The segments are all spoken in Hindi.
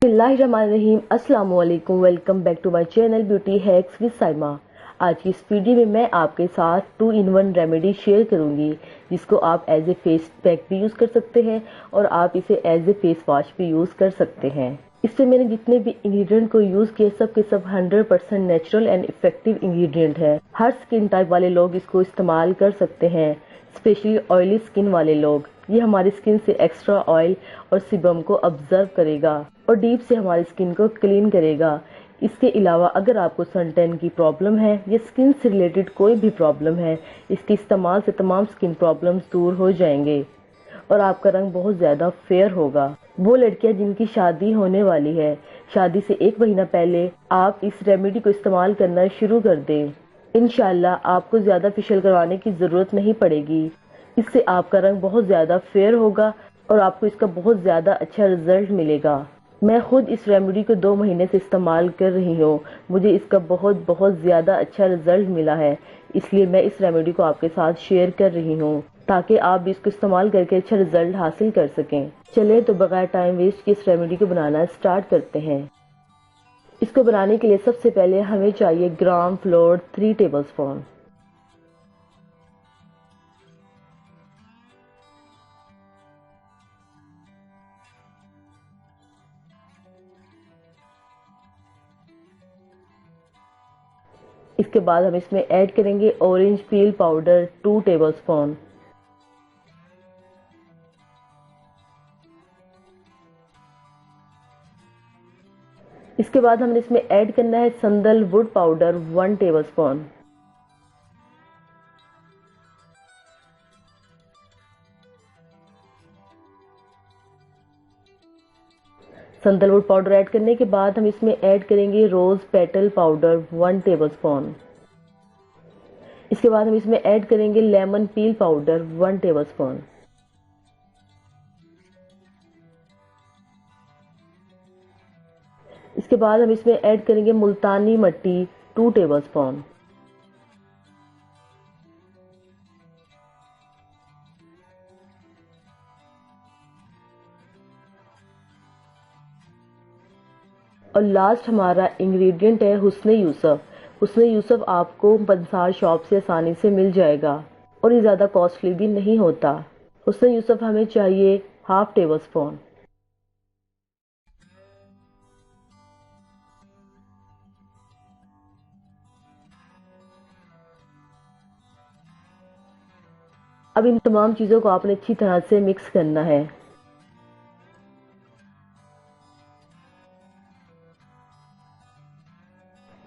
बिस्मिल्लाहिर्रहमानिर्रहीम। अस्सलाम वालेकुम। Welcome back to my channel beauty hacks with Saima. आज की इस वीडियो में मैं आपके साथ 2 in 1 रेमेडी शेयर करूंगी, जिसको आप एज ए फेस पैक भी यूज़ कर सकते हैं और आप इसे एज ए फेस वॉश भी यूज़ कर सकते हैं। इससे मैंने जितने भी इंग्रेडिएंट को यूज़ किए सब के सब 100% नेचुरल एंड इफेक्टिव इंग्रेडिएंट है। हर स्किन टाइप वाले लोग इसको इस्तेमाल कर सकते हैं, स्पेशली ऑयली स्किन वाले लोग। ये हमारी स्किन से एक्स्ट्रा ऑयल और सीबम को ऑब्जर्व करेगा और डीप से हमारी स्किन को क्लीन करेगा। इसके अलावा अगर आपको सनटैन की प्रॉब्लम है या स्किन से रिलेटेड कोई भी प्रॉब्लम है, इसके इस्तेमाल से तमाम स्किन प्रॉब्लम्स दूर हो जाएंगे और आपका रंग बहुत ज़्यादा फेयर होगा। वो लड़कियां जिनकी शादी होने वाली है, शादी से 1 महीना पहले आप इस रेमेडी को इस्तेमाल करना शुरू कर दें। इंशाल्लाह आपको ज़्यादा फेशियल करवाने की ज़रूरत नहीं पड़ेगी। इससे आपका रंग बहुत ज़्यादा फेयर होगा और आपको इसका बहुत ज़्यादा अच्छा रिजल्ट मिलेगा। मैं खुद इस रेमेडी को 2 महीने से इस्तेमाल कर रही हूँ। मुझे इसका बहुत ज़्यादा अच्छा रिजल्ट मिला है, इसलिए मैं इस रेमेडी को आपके साथ शेयर कर रही हूँ ताकि आप भी इसको इस्तेमाल करके अच्छा रिजल्ट हासिल कर सकें। चलें तो बगैर टाइम वेस्ट के इस रेमेडी को बनाना स्टार्ट करते हैं। इसको बनाने के लिए सबसे पहले हमें चाहिए ग्राम फ्लोर 3 टेबलस्पून। इसके बाद हम इसमें ऐड करेंगे ऑरेंज पील पाउडर 2 टेबलस्पून। इसके बाद हमने इसमें ऐड करना है संदलवुड पाउडर 1 टेबलस्पून। संदलवुड पाउडर ऐड करने के बाद हम इसमें ऐड करेंगे रोज पेटल पाउडर 1 टेबलस्पून। इसके बाद हम इसमें ऐड करेंगे लेमन पील पाउडर 1 टेबलस्पून। इसके बाद हम इसमें ऐड करेंगे मुल्तानी मट्टी 2 टेबलस्पून। और लास्ट हमारा इंग्रेडिएंट है हुस्न यूसुफ। हुस्न यूसुफ आपको पंसार शॉप से आसानी से मिल जाएगा और ये ज़्यादा कॉस्टली भी नहीं होता। हुस्न यूसुफ हमें चाहिए 1/2 टेबलस्पून। अब इन तमाम चीज़ों को आपने अच्छी तरह से मिक्स करना है।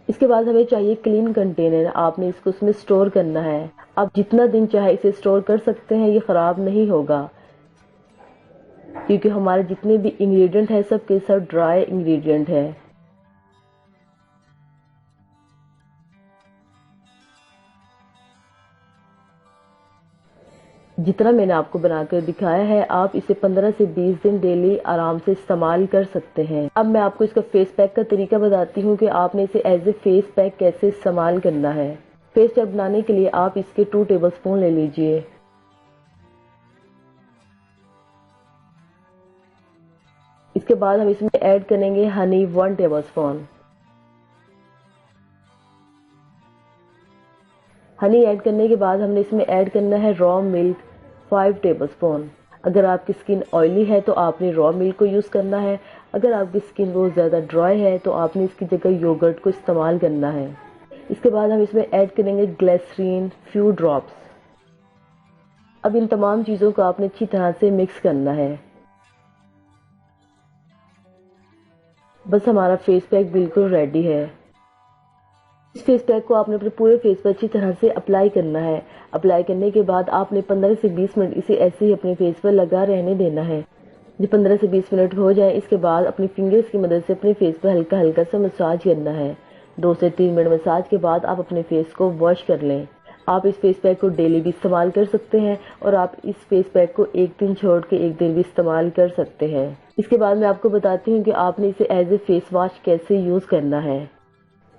इसके बाद हमें चाहिए क्लीन कंटेनर। आपने इसको उसमें स्टोर करना है। आप जितना दिन चाहे इसे स्टोर कर सकते हैं, ये ख़राब नहीं होगा क्योंकि हमारे जितने भी इंग्रेडिएंट है सब के सब ड्राई इंग्रेडिएंट है। जितना मैंने आपको बनाकर दिखाया है, आप इसे 15 से 20 दिन डेली आराम से इस्तेमाल कर सकते हैं। अब मैं आपको इसका फेस पैक का तरीका बताती हूँ कि आपने इसे एज ए फेस पैक कैसे इस्तेमाल करना है। फेस पैक बनाने के लिए आप इसके 2 टेबलस्पून ले लीजिए। इसके बाद हम इसमें ऐड करेंगे हनी 1 टेबलस्पून। हनी ऐड करने के बाद हमने इसमें ऐड करना है रॉ मिल्क 5 टेबलस्पून। अगर आपकी स्किन ऑयली है तो आपने रॉ मिल्क को यूज़ करना है। अगर आपकी स्किन बहुत ज़्यादा ड्राई है तो आपने इसकी जगह योगर्ट को इस्तेमाल करना है। इसके बाद हम इसमें ऐड करेंगे ग्लिसरीन फ्यू ड्रॉप्स। अब इन तमाम चीज़ों को आपने अच्छी तरह से मिक्स करना है। बस हमारा फेस पैक बिल्कुल रेडी है। इस फेस पैक को आपने अपने पूरे फेस पर अच्छी तरह से अप्लाई करना है। अप्लाई करने के बाद आपने 15 से 20 मिनट इसे ऐसे ही अपने फेस पर लगा रहने देना है। जब 15 से 20 मिनट हो जाए, इसके बाद अपनी फिंगर्स की मदद से अपने फेस पर हल्का हल्का सा मसाज करना है। 2 से 3 मिनट मसाज के बाद आप अपने फेस को वॉश कर लें। आप इस फेस पैक को डेली भी इस्तेमाल कर सकते हैं और आप इस फेस पैक को एक दिन छोड़ के एक दिन भी इस्तेमाल कर सकते हैं। इसके बाद मैं आपको बताती हूँ कि आपने इसे एज ए फेस वॉश कैसे यूज़ करना है।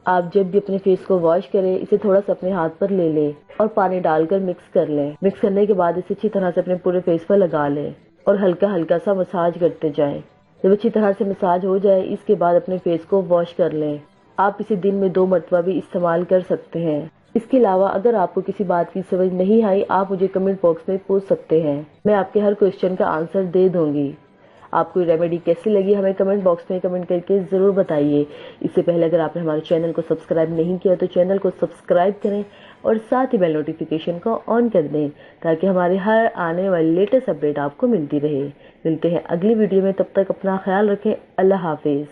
आप जब भी अपने फेस को वॉश करें, इसे थोड़ा सा अपने हाथ पर ले लें और पानी डालकर मिक्स कर लें। मिक्स करने के बाद इसे अच्छी तरह से अपने पूरे फेस पर लगा लें और हल्का हल्का सा मसाज करते जाएं। जब अच्छी तरह से मसाज हो जाए, इसके बाद अपने फेस को वॉश कर लें। आप इसे दिन में 2 मरतबा भी इस्तेमाल कर सकते हैं। इसके अलावा अगर आपको किसी बात की समझ नहीं आई, आप मुझे कमेंट बॉक्स में पूछ सकते हैं। मैं आपके हर क्वेश्चन का आंसर दे दूंगी। आपको ये रेमेडी कैसी लगी हमें कमेंट बॉक्स में कमेंट करके ज़रूर बताइए। इससे पहले अगर आपने हमारे चैनल को सब्सक्राइब नहीं किया तो चैनल को सब्सक्राइब करें और साथ ही बेल नोटिफिकेशन को ऑन कर दें, ताकि हमारे हर आने वाली लेटेस्ट अपडेट आपको मिलती रहे। मिलते हैं अगली वीडियो में, तब तक अपना ख्याल रखें। अल्लाह हाफिज़।